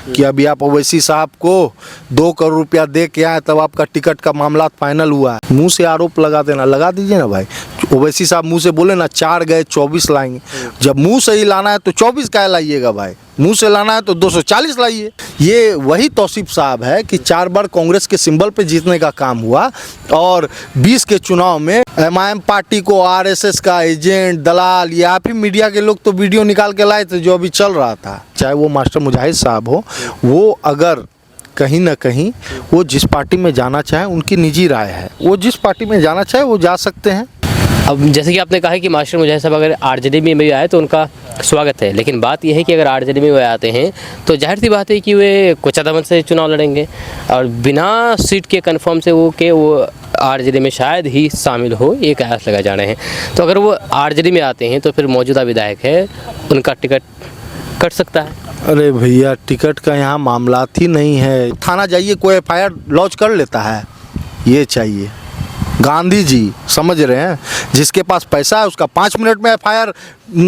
कि अभी आप ओवैसी साहब को 2 करोड़ रुपया दे के आए तब आपका टिकट का मामला फाइनल हुआ है। मुंह से आरोप लगा देना, लगा दीजिए ना भाई। ओवैसी साहब मुंह से बोले ना 4 गए 24 लाएंगे। जब मुंह से ही लाना है तो 24 का लाइएगा भाई, मुंह से लाना है तो 240 लाइए। ये वही तौसीफ साहब है कि 4 बार कांग्रेस के सिंबल पे जीतने का काम हुआ और 20 के चुनाव में एमआईएम पार्टी को आरएसएस का एजेंट, दलाल या फिर मीडिया के लोग तो वीडियो निकाल के लाए थे जो अभी चल रहा था। चाहे वो मास्टर मुजाहिद साहब हो, वो अगर कहीं ना कहीं वो जिस पार्टी में जाना चाहे, उनकी निजी राय है, वो जिस पार्टी में जाना चाहे वो जा सकते हैं। अब जैसे कि आपने कहा है कि मास्टर मुजाहिद साहब अगर आरजेडी में भी आए तो उनका स्वागत है, लेकिन बात यह है कि अगर आरजेडी में वे आते हैं तो जाहिर सी बात है कि वे कोचादमन से चुनाव लड़ेंगे और बिना सीट के कंफर्म से वो आरजेडी में शायद ही शामिल हो, ये कयास लगा जा रहे हैं। तो अगर वो आरजेडी में आते हैं तो फिर मौजूदा विधायक है उनका टिकट कट सकता है। अरे भैया, टिकट का यहाँ मामलात ही नहीं है। थाना जाइए, कोई एफआईआर लॉन्च कर लेता है, ये चाहिए। गांधी जी समझ रहे हैं, जिसके पास पैसा है उसका 5 मिनट में एफआईआर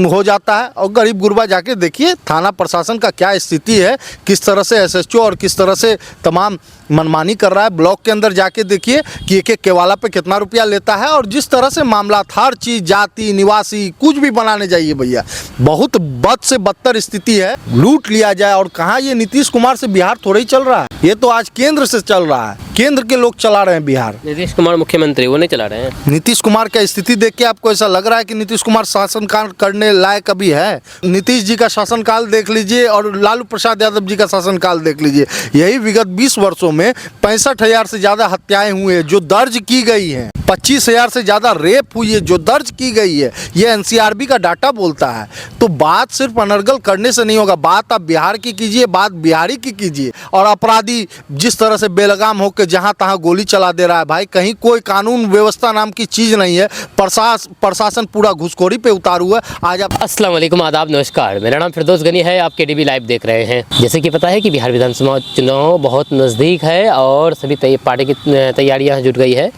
हो जाता है। और गरीब गुरबा जाके देखिए थाना प्रशासन का क्या स्थिति है, किस तरह से एसएचओ और किस तरह से तमाम मनमानी कर रहा है। ब्लॉक के अंदर जाके देखिए कि एक एक केवाला पे कितना रुपया लेता है और जिस तरह से मामला हर चीज़, जाति, निवासी, कुछ भी बनाने जाइए भैया, बहुत बद से बदतर स्थिति है। लूट लिया जाए। और कहाँ ये नीतीश कुमार से बिहार थोड़ा ही चल रहा है, ये तो आज केंद्र से चल रहा है। केंद्र के लोग चला रहे हैं बिहार। नीतीश कुमार मुख्यमंत्री, वो नहीं चला रहे हैं। नीतीश कुमार का स्थिति देख के आपको ऐसा लग रहा है कि नीतीश कुमार शासनकाल करने लायक अभी है? नीतीश जी का शासनकाल देख लीजिए और लालू प्रसाद यादव जी का शासनकाल देख लीजिए। यही विगत 20 वर्षों में 65,000 से ज़्यादा हत्याएं हुई हैं जो दर्ज की गई हैं। 25,000 से ज़्यादा रेप हुई है जो दर्ज की गई है। ये एनसीआरबी का डाटा बोलता है। तो बात सिर्फ अनर्गल करने से नहीं होगा, बात आप बिहार की कीजिए, बात बिहारी की कीजिए। और अपराधी जिस तरह से बेलगाम होकर जहाँ तहाँ गोली चला दे रहा है भाई, कहीं कोई कानून व्यवस्था नाम की चीज़ नहीं है। प्रशासन पूरा घुसखोरी पे उतारू है। आज आप अस्सलाम वालेकुम, आदाब, नमस्कार। मेरा नाम फिरदौस गनी है, आप केडीबी लाइव देख रहे हैं। जैसे कि पता है कि बिहार विधानसभा चुनाव बहुत नज़दीक है और सभी पार्टी की तैयारियां जुट गई है।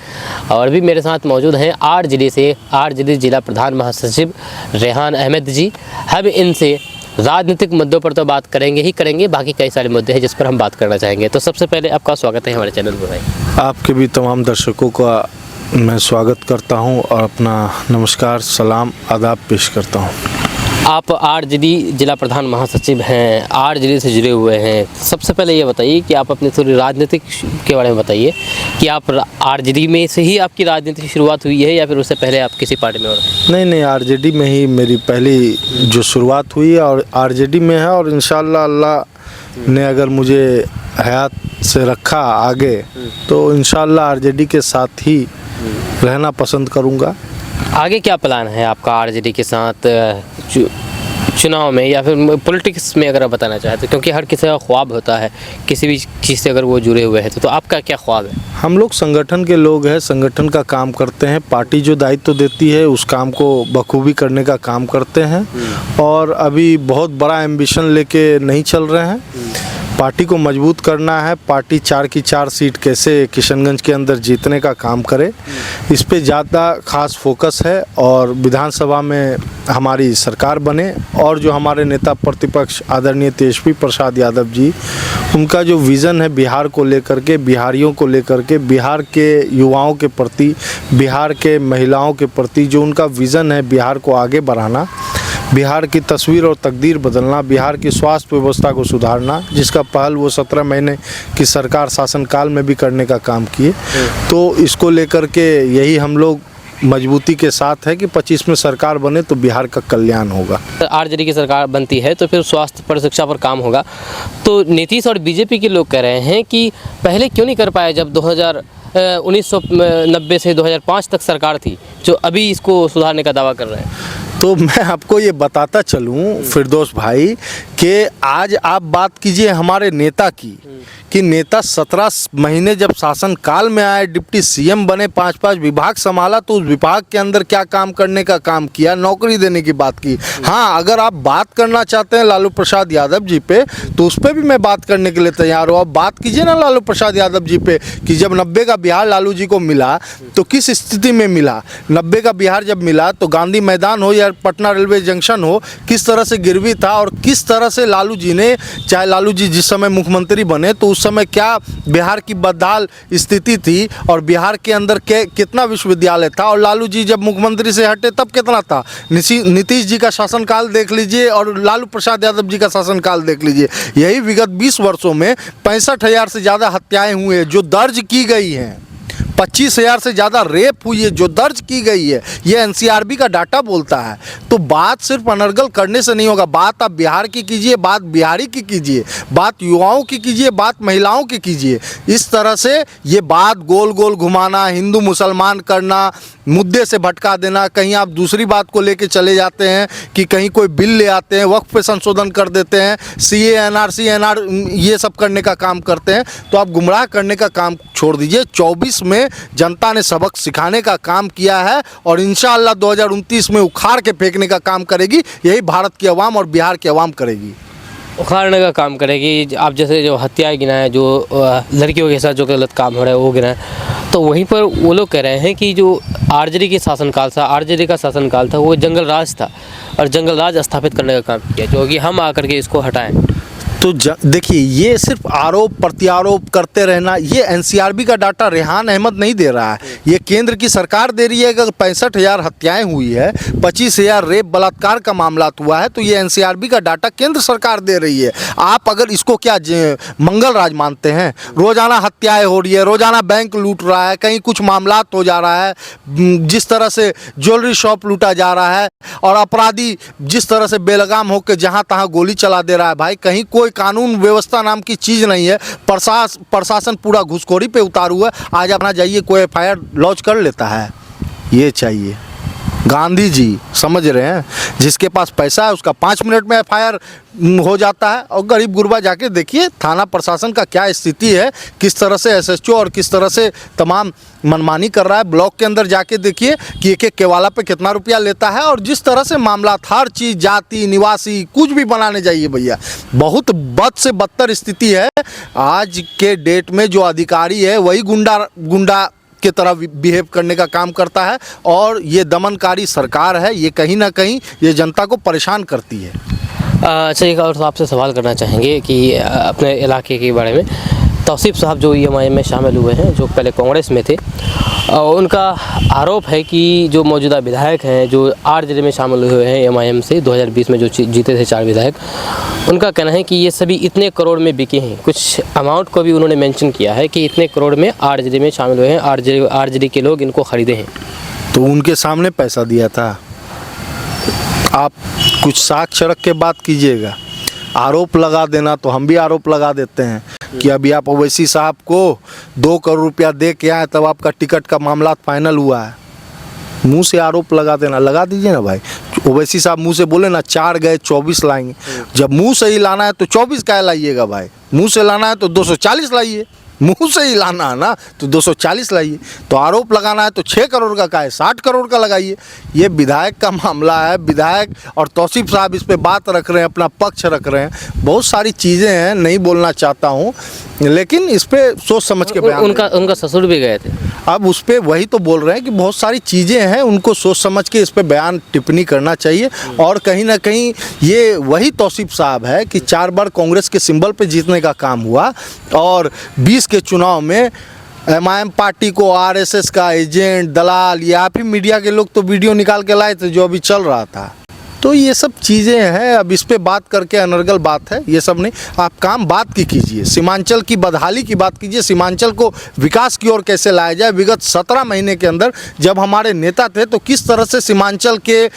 और अभी मेरे साथ मौजूद हैं आरजेडी जिला प्रधान महासचिव रेहान अहमद जी। हम इनसे राजनीतिक मुद्दों पर तो बात करेंगे ही करेंगे, बाकी कई सारे मुद्दे हैं जिस पर हम बात करना चाहेंगे। तो सबसे पहले आपका स्वागत है हमारे चैनल पर भाई। आपके भी तमाम दर्शकों का मैं स्वागत करता हूं और अपना नमस्कार, सलाम, आदाब पेश करता हूं। आप आरजेडी जिला प्रधान महासचिव हैं, आरजेडी से जुड़े हुए हैं। सबसे पहले ये बताइए कि आप अपनी थोड़ी राजनीतिक के बारे में बताइए कि आप आरजेडी में से ही आपकी राजनीति की शुरुआत हुई है या फिर उससे पहले आप किसी पार्टी में और हैं? नहीं, आरजेडी में ही मेरी पहली जो शुरुआत हुई है और आरजेडी में है। और इंशाअल्लाह अल्लाह ने अगर मुझे हयात से रखा आगे तो इंशाअल्लाह आरजेडी के साथ ही रहना पसंद करूँगा। आगे क्या प्लान है आपका आरजेडी के साथ चुनाव में या फिर पॉलिटिक्स में, अगर आप बताना चाहते हैं? क्योंकि हर किसी का ख्वाब होता है किसी भी चीज़ से अगर वो जुड़े हुए हैं तो आपका क्या ख्वाब है? हम लोग संगठन के लोग हैं, संगठन का काम करते हैं। पार्टी जो दायित्व देती है उस काम को बखूबी करने का काम करते हैं और अभी बहुत बड़ा एम्बिशन लेके नहीं चल रहे हैं। पार्टी को मजबूत करना है। पार्टी 4 की 4 सीट कैसे किशनगंज के अंदर जीतने का काम करे, इस पे ज़्यादा खास फोकस है। और विधानसभा में हमारी सरकार बने और जो हमारे नेता प्रतिपक्ष आदरणीय तेजस्वी प्रसाद यादव जी, उनका जो विज़न है बिहार को लेकर के, बिहारियों को लेकर के, बिहार के युवाओं के प्रति, बिहार के महिलाओं के प्रति जो उनका विज़न है बिहार को आगे बढ़ाना, बिहार की तस्वीर और तकदीर बदलना, बिहार की स्वास्थ्य व्यवस्था को सुधारना, जिसका पहल वो 17 महीने की सरकार शासनकाल में भी करने का काम किए। तो इसको लेकर के यही हम लोग मजबूती के साथ है कि 25 में सरकार बने तो बिहार का कल्याण होगा। आरजेडी की सरकार बनती है तो फिर स्वास्थ्य पर, शिक्षा पर काम होगा। तो नीतीश और बीजेपी के लोग कह रहे हैं कि पहले क्यों नहीं कर पाए जब 1990 से 2005 तक सरकार थी, जो अभी इसको सुधारने का दावा कर रहे हैं। तो मैं आपको ये बताता चलूँ फिरदौस भाई कि आज आप बात कीजिए हमारे नेता की कि नेता 17 महीने जब शासन काल में आए, डिप्टी सीएम बने, 5-5 विभाग संभाला, तो उस विभाग के अंदर क्या काम करने का काम किया, नौकरी देने की बात की। हाँ, अगर आप बात करना चाहते हैं लालू प्रसाद यादव जी पे तो उस पर भी मैं बात करने के लिए तैयार हूँ। अब बात कीजिए ना लालू प्रसाद यादव जी पे कि जब 90 का बिहार लालू जी को मिला तो किस स्थिति में मिला। 90 का बिहार जब मिला तो गांधी मैदान हो या चाहे पटना रेलवे जंक्शन हो, किस तरह से गिरवी था और किस तरह से लालू जी ने, चाहे लालू जी जिस समय मुख्यमंत्री बने तो उस समय क्या बिहार की बदहाल स्थिति थी और बिहार के अंदर कितना विश्वविद्यालय था, और लालू जी जब मुख्यमंत्री से हटे तब कितना था। नीतीश जी का शासनकाल देख लीजिए और लालू प्रसाद यादव जी का शासनकाल देख लीजिए, यही विगत 20 वर्षों में 65,000 से ज़्यादा हत्याएं हुई हैं जो दर्ज की गई हैं, 25,000 से ज़्यादा रेप हुई है जो दर्ज की गई है। ये एनसीआरबी का डाटा बोलता है। तो बात सिर्फ अनर्गल करने से नहीं होगा, बात आप बिहार की कीजिए, बात बिहारी की कीजिए, बात युवाओं की कीजिए, बात महिलाओं की कीजिए। इस तरह से ये बात गोल गोल घुमाना, हिंदू मुसलमान करना, मुद्दे से भटका देना, कहीं आप दूसरी बात को लेके चले जाते हैं कि कहीं कोई बिल ले आते हैं, वक्फ पे संशोधन कर देते हैं, सीए एनआरसी ये सब करने का काम करते हैं, तो आप गुमराह करने का काम छोड़ दीजिए। 24 में जनता ने सबक सिखाने का काम किया है और इंशाअल्लाह 2029 में उखाड़ के फेंकने का काम करेगी, यही भारत की आवाम और बिहार की आवाम करेगी। उखाड़ने का काम करेगी। आप जैसे जो हत्याएं गिनाए, जो लड़कियों के साथ जो गलत काम हो रहा है वो गिनाए, तो वहीं पर वो लोग कह रहे हैं कि जो आरजेडी के शासनकाल था, आरजेडी का शासनकाल था वो जंगल राज था और जंगल राज स्थापित करने का काम किया, जो कि हम आकर के इसको हटाएं। तो देखिए, ये सिर्फ आरोप प्रत्यारोप करते रहना, ये एनसीआरबी का डाटा रेहान अहमद नहीं दे रहा है, ये केंद्र की सरकार दे रही है। अगर 65,000 हत्याएं हुई है, 25,000 रेप बलात्कार का मामला हुआ है, तो ये एनसीआरबी का डाटा केंद्र सरकार दे रही है। आप अगर इसको क्या मंगल राज मानते हैं? रोजाना हत्याएं हो रही है, रोजाना बैंक लूट रहा है, कहीं कुछ मामला हो जा रहा है, जिस तरह से ज्वेलरी शॉप लूटा जा रहा है और अपराधी जिस तरह से बेलगाम होकर जहाँ तहाँ गोली चला दे रहा है, भाई कहीं कोई कानून व्यवस्था नाम की चीज़ नहीं है। प्रशासन पूरा घुसखोरी पे उतारू है। आज अपना जाइए कोई एफआईआर लॉन्च कर लेता है, ये चाहिए। गांधी जी समझ रहे हैं, जिसके पास पैसा है उसका 5 मिनट में एफआईआर हो जाता है, और गरीब गुरबा जाके देखिए थाना प्रशासन का क्या स्थिति है, किस तरह से एसएचओ और किस तरह से तमाम मनमानी कर रहा है। ब्लॉक के अंदर जाके देखिए कि एक एक केवाला पे कितना रुपया लेता है, और जिस तरह से मामला हर चीज़ जाति निवासी कुछ भी बनाने जाइए भैया, बहुत बद से बदतर स्थिति है। आज के डेट में जो अधिकारी है वही गुंडा के तरह बिहेव करने का काम करता है, और ये दमनकारी सरकार है, ये कहीं ना कहीं ये जनता को परेशान करती है। अच्छा, एक और आपसे सवाल करना चाहेंगे कि अपने इलाके के बारे में। तौसीफ साहब जो एमआईएम में शामिल हुए हैं, जो पहले कांग्रेस में थे, उनका आरोप है कि जो मौजूदा विधायक हैं जो आरजेडी में शामिल हुए हैं एमआईएम से 2020 में जो जीते थे 4 विधायक, उनका कहना है कि ये सभी इतने करोड़ में बिके हैं। कुछ अमाउंट को भी उन्होंने मेंशन किया है कि इतने करोड़ में आरजेडी में शामिल हुए हैं, आरजेडी के लोग इनको खरीदे हैं। तो उनके सामने पैसा दिया था। आप कुछ साक्ष्य रख के बात कीजिएगा। आरोप लगा देना तो हम भी आरोप लगा देते हैं कि अभी आप ओवैसी साहब को 2 करोड़ रुपया दे के आए तब आपका टिकट का मामला फाइनल हुआ है। मुंह से आरोप लगा देना, लगा दीजिए ना भाई। ओवैसी साहब मुंह से बोले ना 4 गए 24 लाएंगे, जब मुंह से ही लाना है तो 24 क्या लाइएगा भाई? मुंह से लाना है तो 240 लाइए, मुंह से ही लाना है ना तो 240 लाइए। तो आरोप लगाना है तो 6 करोड़ का है, 60 करोड़ का लगाइए। ये विधायक का मामला है, विधायक और तौसीफ साहब इस पे बात रख रहे हैं, अपना पक्ष रख रहे हैं। बहुत सारी चीज़ें हैं, नहीं बोलना चाहता हूँ, लेकिन इस पे सोच समझ के बयान। उनका ससुर भी गए थे। अब उस पर वही तो बोल रहे हैं कि बहुत सारी चीज़ें हैं, उनको सोच समझ के इस पे बयान टिप्पणी करना चाहिए। और कहीं ना कहीं ये वही तौसीफ साहब है कि 4 बार कांग्रेस के सिंबल पे जीतने का काम हुआ, और 20 के चुनाव में एमआईएम पार्टी को आरएसएस का एजेंट, दलाल, या फिर मीडिया के लोग तो वीडियो निकाल के लाए थे जो अभी चल रहा था। तो ये सब चीज़ें हैं। अब इस पे बात करके अनर्गल बात है, ये सब नहीं। आप काम बात की कीजिए, सीमांचल की बदहाली की बात कीजिए, सीमांचल को विकास की ओर कैसे लाया जाए। विगत 17 महीने के अंदर जब हमारे नेता थे तो किस तरह से सीमांचल के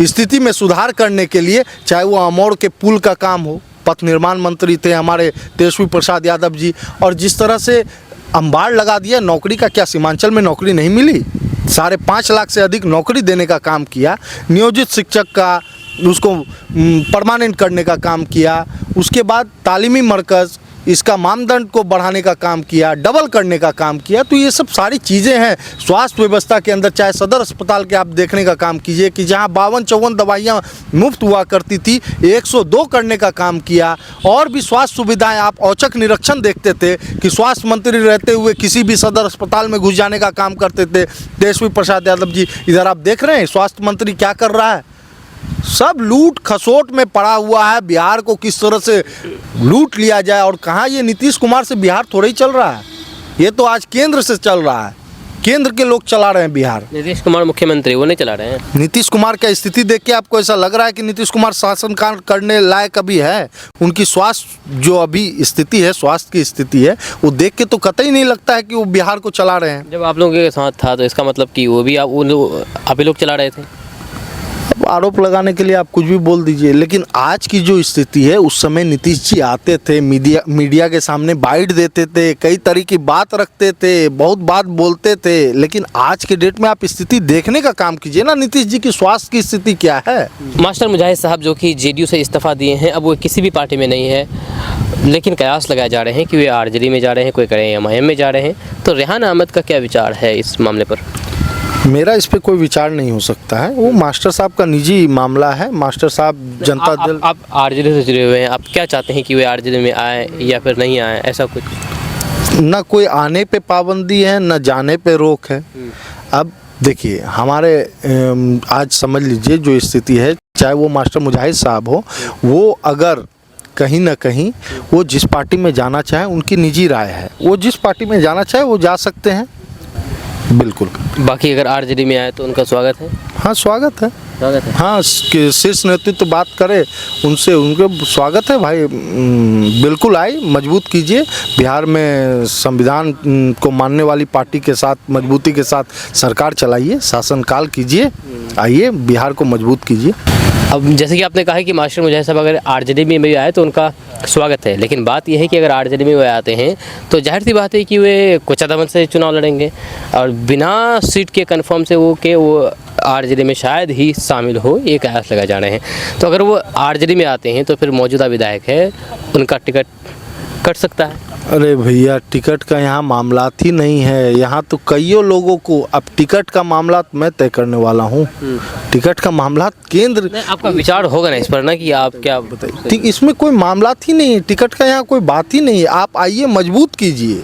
स्थिति में सुधार करने के लिए, चाहे वो अमौड़ के पुल का काम हो, पथ निर्माण मंत्री थे हमारे तेजस्वी प्रसाद यादव जी, और जिस तरह से अंबाड़ लगा दिया नौकरी का, क्या सीमांचल में नौकरी नहीं मिली? 5.5 लाख से अधिक नौकरी देने का काम किया, नियोजित शिक्षक का उसको परमानेंट करने का काम किया, उसके बाद तालीमी मरकज़ इसका मानदंड को बढ़ाने का काम किया, डबल करने का काम किया। तो ये सब सारी चीज़ें हैं। स्वास्थ्य व्यवस्था के अंदर चाहे सदर अस्पताल के आप देखने का काम कीजिए कि जहां 52-54 दवाइयाँ मुफ्त हुआ करती थी, 102 करने का काम किया। और भी स्वास्थ्य सुविधाएं, आप औचक निरीक्षण देखते थे कि स्वास्थ्य मंत्री रहते हुए किसी भी सदर अस्पताल में घुस जाने का काम करते थे तेजस्वी प्रसाद यादव जी। इधर आप देख रहे हैं स्वास्थ्य मंत्री क्या कर रहा है, सब लूट खसोट में पड़ा हुआ है। बिहार को किस तरह से लूट लिया जाए, और कहाँ ये नीतीश कुमार से बिहार थोड़ा ही चल रहा है, ये तो आज केंद्र से चल रहा है। केंद्र के लोग चला रहे हैं बिहार। नीतीश कुमार मुख्यमंत्री, वो नहीं चला रहे हैं। नीतीश कुमार का स्थिति देख के आपको ऐसा लग रहा है कि नीतीश कुमार शासन करने लायक अभी है? उनकी स्वास्थ्य जो अभी स्थिति है, स्वास्थ्य की स्थिति है, वो देख के तो कतई नहीं लगता है कि वो बिहार को चला रहे हैं। जब आप लोगों के साथ था तो इसका मतलब कि वो भी आप ही लोग चला रहे थे। अब आरोप लगाने के लिए आप कुछ भी बोल दीजिए, लेकिन आज की जो स्थिति है, उस समय नीतीश जी आते थे, मीडिया के सामने बाइट देते थे, कई तरह की बात रखते थे, बहुत बात बोलते थे। लेकिन आज के डेट में आप स्थिति देखने का काम कीजिए ना, नीतीश जी की स्वास्थ्य की स्थिति क्या है। मास्टर मुजाहिद साहब जो कि जेडीयू से इस्तीफा दिए हैं, अब वो किसी भी पार्टी में नहीं है, लेकिन कयास लगाए जा रहे हैं कि वे आरजेडी में जा रहे हैं, कोई कह रहे हैं एमआईएम में जा रहे हैं। तो रेहान अहमद का क्या विचार है इस मामले पर? मेरा इस पे कोई विचार नहीं हो सकता है, वो मास्टर साहब का निजी मामला है। मास्टर साहब जनता दल, आप आरजेडी से जुड़े हुए हैं, आप क्या चाहते हैं कि वे आरजेडी में आए या फिर नहीं आए, ऐसा कुछ? ना कोई आने पे पाबंदी है, ना जाने पे रोक है। अब देखिए हमारे आज समझ लीजिए जो स्थिति है, चाहे वो मास्टर मुजाहिद साहब हो, वो अगर कहीं ना कहीं वो जिस पार्टी में जाना चाहे, उनकी निजी राय है, वो जिस पार्टी में जाना चाहे वो जा सकते हैं, बिल्कुल। बाकी अगर आरजेडी में आए तो उनका स्वागत है। हाँ स्वागत है, स्वागत है। हाँ शीर्ष नेतृत्व बात करे उनसे, उनके स्वागत है भाई। बिल्कुल आए, मजबूत कीजिए बिहार में, संविधान को मानने वाली पार्टी के साथ मजबूती के साथ सरकार चलाइए, शासनकाल कीजिए, आइए बिहार को मजबूत कीजिए। अब जैसे कि आपने कहा है कि मास्टर मुजाहिद साहब अगर आरजेडी में भी आए तो उनका स्वागत है, लेकिन बात यह है कि अगर आरजेडी में वे आते हैं तो जाहिर सी बात है कि वे कोचादमन से चुनाव लड़ेंगे, और बिना सीट के कंफर्म से वो आरजेडी में शायद ही शामिल हो, ये कयास लगा जा रहे हैं। तो अगर वो आरजेडी में आते हैं तो फिर मौजूदा विधायक है, उनका टिकट कट सकता है। अरे भैया, टिकट का यहाँ मामला ही नहीं है, यहाँ तो कईयों लोगों को, अब टिकट का मामला मैं तय करने वाला हूँ। टिकट का मामला केंद्र, आपका विचार होगा ना इस पर ना कि आप क्या बताइए। ठीक, इसमें कोई मामला ही नहीं है, टिकट का यहाँ कोई बात ही नहीं है। आप आइए, मजबूत कीजिए।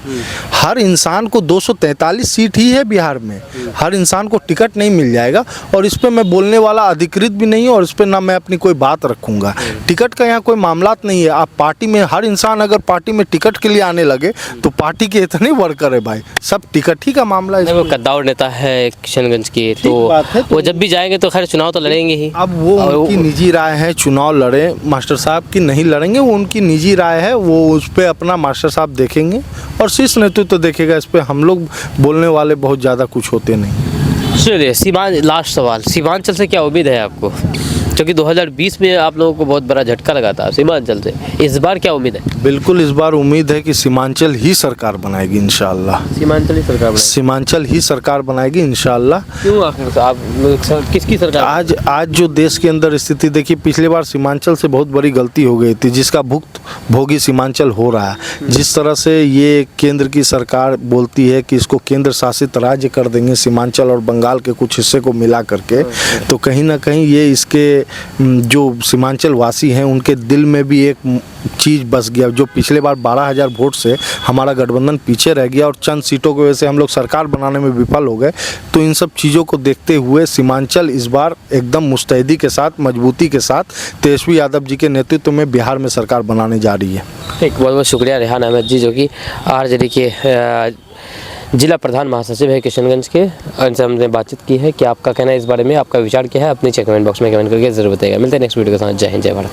हर इंसान को 243 सीट ही है बिहार में, हर इंसान को टिकट नहीं मिल जाएगा, और इस पर मैं बोलने वाला अधिकृत भी नहीं है, और इस पर ना मैं अपनी कोई बात रखूँगा। टिकट का यहाँ कोई मामला नहीं है। आप पार्टी में, हर इंसान अगर पार्टी में टिकट के लिए आने लगे तो पार्टी के इतने वर्कर है भाई, सब टिकट ही का मामला है। वो कद्दावर नेता है किशनगंज के, तो वो जब भी जाएंगे तो खैर चुनाव तो लड़ेंगे ही। अब वो उनकी निजी राय है, चुनाव लड़े, मास्टर साहब की नहीं लड़ेंगे, वो उनकी निजी राय है, वो उस पर अपना मास्टर साहब देखेंगे और शीर्ष नेतृत्व देखेगा। इस पर हम लोग बोलने वाले बहुत ज़्यादा कुछ होते नहीं। चलिए, लास्ट सवाल, सीमांचल से क्या उम्मीद है आपको? क्योंकि 2020 में आप लोगों को बहुत बड़ा झटका लगा था सीमांचल से, इस बार क्या उम्मीद है? बिल्कुल, इस बार उम्मीद है कि सीमांचल ही सरकार बनाएगी इंशाअल्लाह। सीमांचल ही सरकार बनाएगी? सीमांचल ही सरकार बनाएगी इंशाअल्लाह। क्यों आखिर आप किसकी सरकार? आज जो देश के अंदर स्थिति देखिए, पिछले बार सीमांचल से बहुत बड़ी गलती हो गई थी, जिसका भुगत भोगी सीमांचल हो रहा है। जिस तरह से ये केंद्र की सरकार बोलती है कि इसको केंद्र शासित राज्य कर देंगे, सीमांचल और बंगाल के कुछ हिस्से को मिला करके, तो कहीं ना कहीं ये इसके जो सीमांचल वासी हैं उनके दिल में भी एक चीज़ बस गया। जो पिछले बार 12,000 वोट से हमारा गठबंधन पीछे रह गया और चंद सीटों की वजह से हम लोग सरकार बनाने में विफल हो गए, तो इन सब चीज़ों को देखते हुए सीमांचल इस बार एकदम मुस्तैदी के साथ, मजबूती के साथ तेजस्वी यादव जी के नेतृत्व में बिहार में सरकार बनाने जा रही है। एक बहुत बहुत शुक्रिया रेहान अहमद जी, जो कि आरजेडी के जिला प्रधान महासचिव है किशनगंज के। इनसे हमने बातचीत की है कि आपका कहना है इस बारे में, आपका विचार क्या है, अपने कमेंट बॉक्स में कमेंट करके जरूर बताइएगा। मिलते हैं नेक्स्ट वीडियो के साथ। जय हिंद, जय भारत।